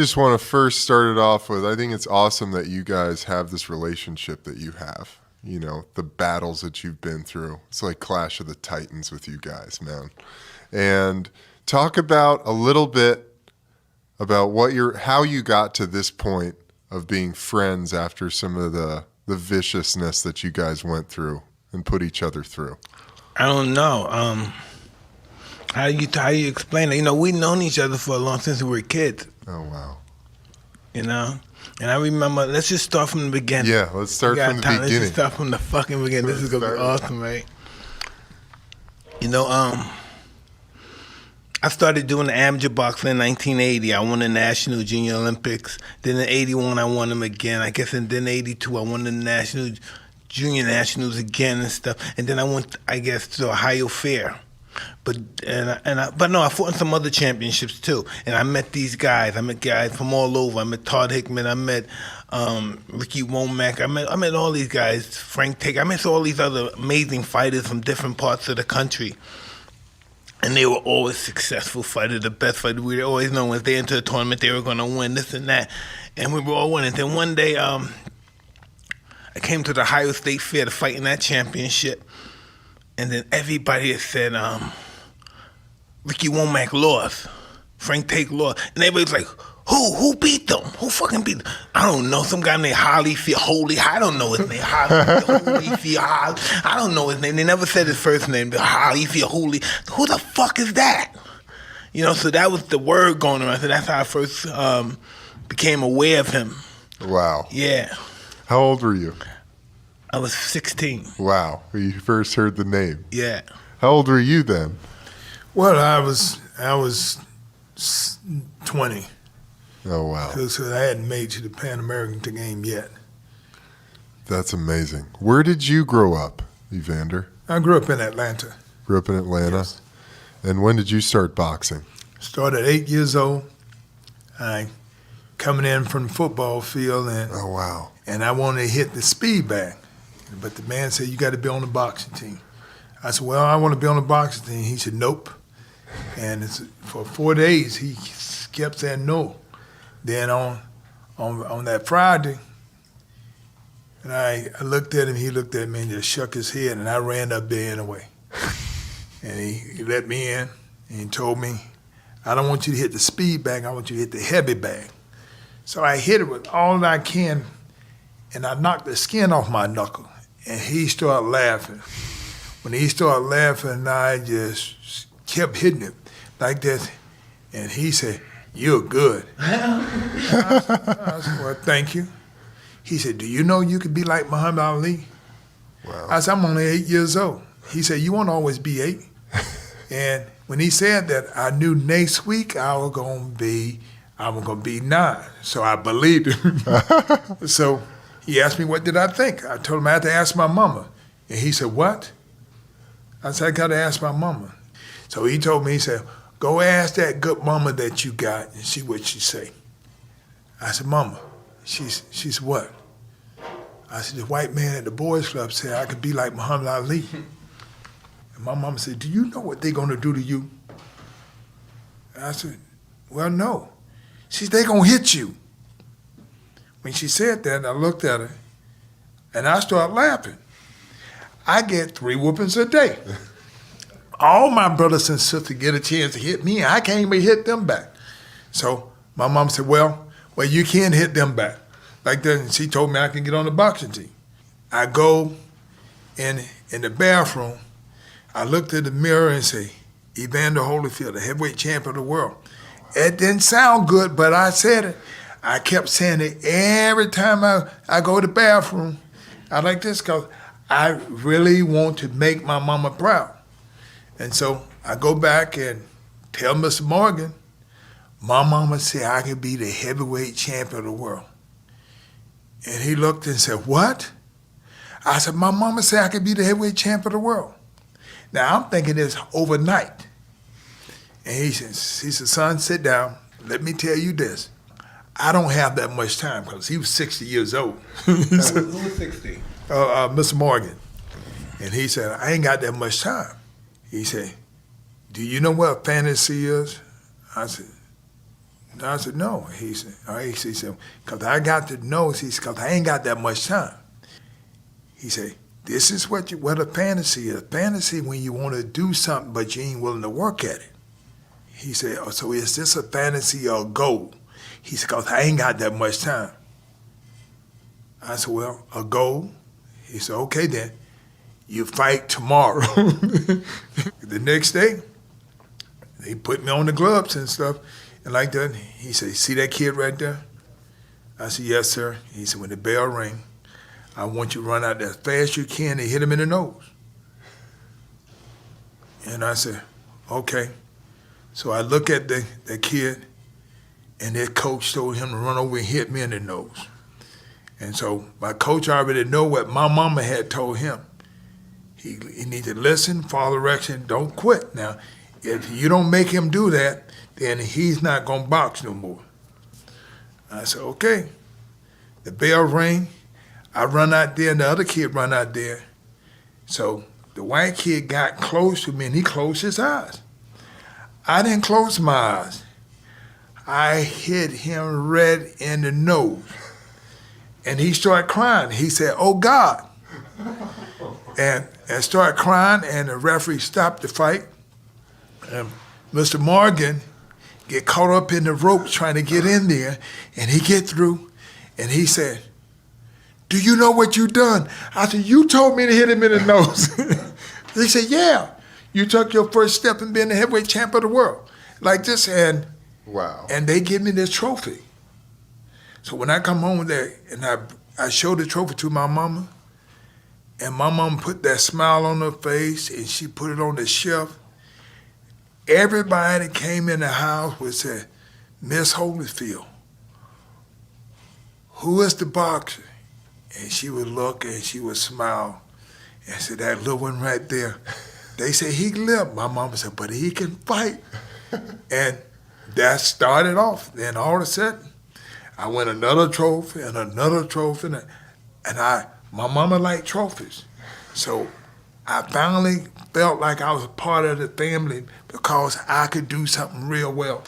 Just want to first start it off with, I think it's awesome that you guys have this relationship that you have. You know, the battles that you've been through. It's like Clash of the Titans with you guys, man. And talk about a little bit about how you got to this point of being friends after some of the viciousness that you guys went through and put each other through. I don't know. How you explain it? You know, we've known each other for a long since we were kids. Oh, wow. You know? And I remember, let's just start from the beginning. Yeah, let's start from the beginning. Let's just start from the fucking beginning. This is going to be awesome, right? You know, I started doing the amateur boxing in 1980. I won the National Junior Olympics. Then in 81, I won them again. I guess, and then 82, I won the National Junior Nationals again and stuff. And then I went, I guess, to Ohio Fair. But no, I fought in some other championships too. And I met these guys. I met guys from all over. I met Todd Hickman. I met Ricky Womack. I met all these guys. Frank Tate. I met all these other amazing fighters from different parts of the country. And they were always successful fighters, the best fighters. We always know when they entered the tournament, they were going to win this and that. And we were all winning. Then one day, I came to the Ohio State Fair to fight in that championship. And then everybody had said, Ricky Womack lost. Frank Tate lost. And everybody was like, who beat them? Who fucking beat them? I don't know. Some guy named Holyfield. I don't know his name. Holyfield. I don't know his name. They never said his first name. Holyfield. Who the fuck is that? You know, so that was the word going around. So that's how I first became aware of him. Wow. Yeah. How old were you? I was 16. Wow. When you first heard the name. Yeah. How old were you then? Well, I was 20. Oh, wow. Because I hadn't made to the Pan American game yet. That's amazing. Where did you grow up, Evander? I grew up in Atlanta. Grew up in Atlanta? Yes. And when did you start boxing? Started at 8 years old. I coming in from the football field, and oh, wow. And I wanted to hit the speed bag. But the man said, you got to be on the boxing team. I said, well, I want to be on the boxing team. He said, nope. And for 4 days, he kept saying no. Then on that Friday, and I looked at him, he looked at me and just shook his head, and I ran up there anyway. And he let me in, and he told me, I don't want you to hit the speed bag, I want you to hit the heavy bag. So I hit it with all that I can, and I knocked the skin off my knuckle, and he started laughing. When he started laughing, I just kept hitting it like that, and he said, you're good. I said, well, thank you. He said, do you know you could be like Muhammad Ali? Wow. I said, I'm only 8 years old. He said, you won't always be 8. And when he said that, I knew next week I was gonna be 9. So I believed him. So he asked me, what did I think? I told him I had to ask my mama. And he said, what? I said, I gotta ask my mama. So he told me, he said, go ask that good mama that you got and see what she say. I said, mama, she's what? I said, the white man at the boys club said I could be like Muhammad Ali. And my mama said, do you know what they're gonna do to you? I said, well, no. She said, they're gonna hit you. When she said that, I looked at her and I started laughing. I get 3 whoopings a day. All my brothers and sisters get a chance to hit me, and I can't even hit them back. So my mom said, well, you can hit them back. Like that, and she told me I can get on the boxing team. I go in the bathroom, I looked in the mirror and say, Evander Holyfield, the heavyweight champion of the world. It didn't sound good, but I said it. I kept saying it every time I go to the bathroom. I like this because I really want to make my mama proud. And so I go back and tell Mr. Morgan, my mama said I could be the heavyweight champion of the world. And he looked and said, what? I said, my mama said I could be the heavyweight champion of the world. Now I'm thinking this overnight. And he said, son, sit down. Let me tell you this. I don't have that much time because he was 60 years old. Who was 60? Mr. Morgan. And he said, I ain't got that much time. He said, do you know what fantasy is? I said, And I said, no. He said, all right. He said, because I got to know, he said, because I ain't got that much time. He said, this is what a fantasy is. Fantasy when you want to do something, but you ain't willing to work at it. He said, oh, so is this a fantasy or a goal? He said, because I ain't got that much time. I said, well, a goal? He said, okay then, you fight tomorrow. The next day, they put me on the gloves and stuff, and like that. He said, see that kid right there? I said, yes, sir. He said, when the bell ring, I want you to run out there as fast as you can and hit him in the nose. And I said, okay. So I look at the kid, and their coach told him to run over and hit me in the nose. And so my coach already know what my mama had told him. He needs to listen, follow direction, don't quit. Now, if you don't make him do that, then he's not going to box no more. I said, okay. The bell rang. I run out there, and the other kid run out there. So the white kid got close to me, and he closed his eyes. I didn't close my eyes. I hit him red in the nose. And he started crying. He said, oh, God. And started crying, and the referee stopped the fight. And Mr. Morgan get caught up in the ropes trying to get in there, and he get through, and he said, do you know what you done? I said, you told me to hit him in the nose. He said, yeah. You took your first step in being the heavyweight champ of the world. Like this, and wow. And they give me this trophy. So when I come home there, and I showed the trophy to my mama, and my mama put that smile on her face, and she put it on the shelf. Everybody that came in the house would say, Miss Holyfield, who is the boxer? And she would look and she would smile and say, that little one right there. They say he limp. My mama said, but he can fight. And that started off. Then all of a sudden, I won another trophy and another trophy. And my mama liked trophies. So I finally felt like I was a part of the family because I could do something real well.